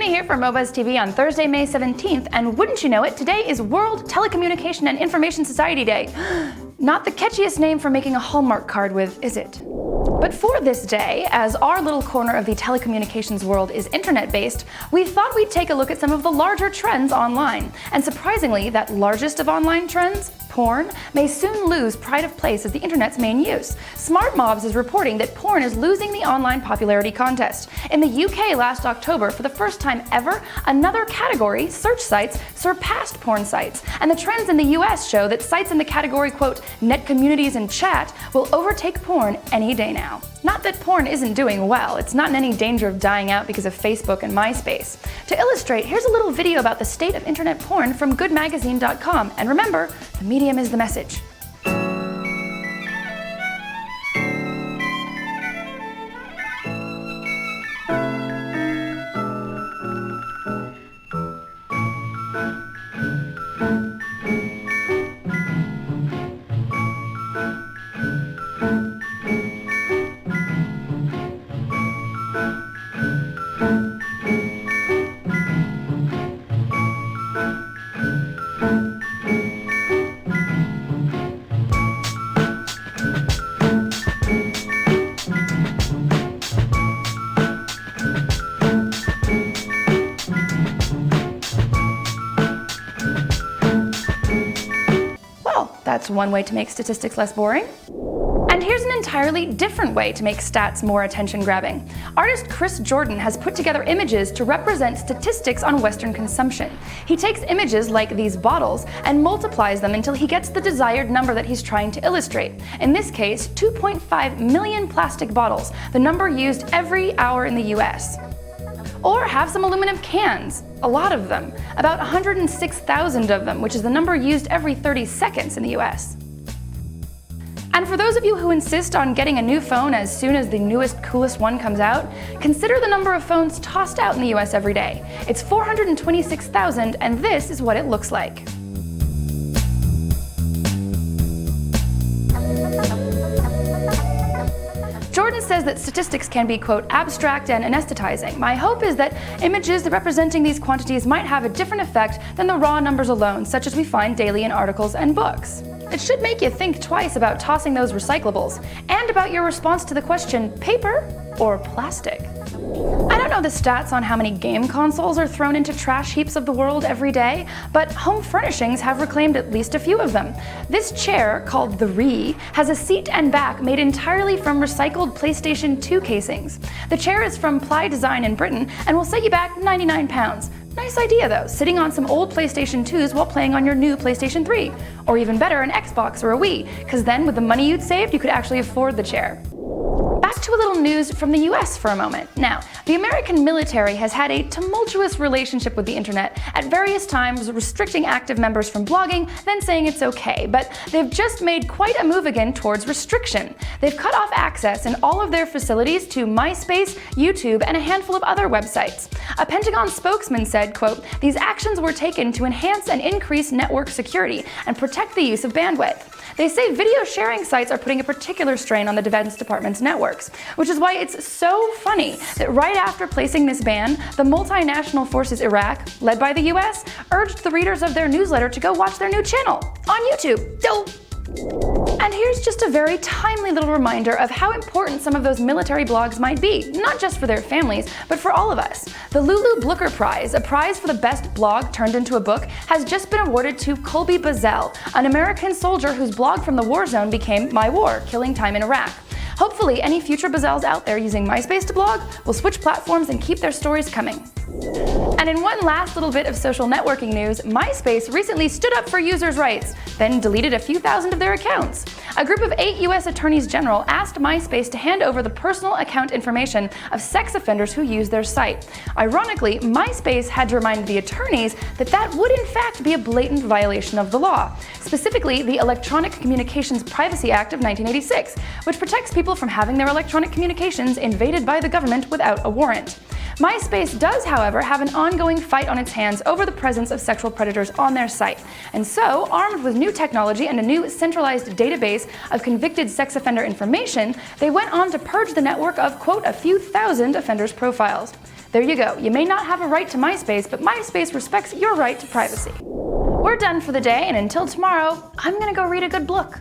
Brittany here for Mobuzz TV on Thursday, May 17th, and wouldn't you know it, today is World Telecommunication and Information Society Day. Not the catchiest name for making a Hallmark card with, is it? But for this day, as our little corner of the telecommunications world is internet-based, we thought we'd take a look at some of the larger trends online. And surprisingly, that largest of online trends, porn, may soon lose pride of place as the internet's main use. Smart Mobs is reporting that porn is losing the online popularity contest. In the UK last October, for the first time ever, another category, search sites, surpassed porn sites. And the trends in the US show that sites in the category, quote, net communities and chat, will overtake porn any day now. Not that porn isn't doing well, it's not in any danger of dying out because of Facebook and MySpace. To illustrate, here's a little video about the state of internet porn from goodmagazine.com. And remember, the medium is the message. That's one way to make statistics less boring. And here's an entirely different way to make stats more attention-grabbing. Artist Chris Jordan has put together images to represent statistics on Western consumption. He takes images like these bottles and multiplies them until he gets the desired number that he's trying to illustrate. In this case, 2.5 million plastic bottles, the number used every hour in the US. Or have some aluminum cans, a lot of them, about 106,000 of them, which is the number used every 30 seconds in the US. And for those of you who insist on getting a new phone as soon as the newest, coolest one comes out, consider the number of phones tossed out in the US every day. It's 426,000, and this is what it looks like. Jordan says that statistics can be, quote, abstract and anesthetizing. My hope is that images representing these quantities might have a different effect than the raw numbers alone, such as we find daily in articles and books. It should make you think twice about tossing those recyclables, and about your response to the question, paper or plastic? I don't know the stats on how many game consoles are thrown into trash heaps of the world every day, but home furnishings have reclaimed at least a few of them. This chair, called the Ree, has a seat and back made entirely from recycled PlayStation 2 casings. The chair is from Ply Design in Britain and will set you back 99 pounds. Nice idea though, sitting on some old PlayStation 2s while playing on your new PlayStation 3. Or even better, an Xbox or a Wii, because then with the money you'd saved, you could actually afford the chair. Back to a little news from the US for a moment. Now, the American military has had a tumultuous relationship with the internet, at various times restricting active members from blogging, then saying it's okay, but they've just made quite a move again towards restriction. They've cut off access in all of their facilities to MySpace, YouTube, and a handful of other websites. A Pentagon spokesman said, quote, "These actions were taken to enhance and increase network security and protect the use of bandwidth." They say video sharing sites are putting a particular strain on the Defense Department's networks, which is why it's so funny that right after placing this ban, the multinational forces Iraq, led by the US, urged the readers of their newsletter to go watch their new channel on YouTube. And here's just a very timely little reminder of how important some of those military blogs might be, not just for their families, but for all of us. The Lulu Blooker Prize, a prize for the best blog turned into a book, has just been awarded to Colby Bazell, an American soldier whose blog from the war zone became My War, Killing Time in Iraq. Hopefully, any future Bazells out there using MySpace to blog will switch platforms and keep their stories coming. And in one last little bit of social networking news, MySpace recently stood up for users' rights, then deleted a few thousand of their accounts. A group of 8 US attorneys general asked MySpace to hand over the personal account information of sex offenders who use their site. Ironically, MySpace had to remind the attorneys that that would in fact be a blatant violation of the law, specifically the Electronic Communications Privacy Act of 1986, which protects people from having their electronic communications invaded by the government without a warrant. MySpace does, however, have an ongoing fight on its hands over the presence of sexual predators on their site. And so, armed with new technology and a new centralized database of convicted sex offender information, they went on to purge the network of, quote, a few thousand offenders' profiles. There you go. You may not have a right to MySpace, but MySpace respects your right to privacy. We're done for the day, and until tomorrow, I'm gonna go read a good book.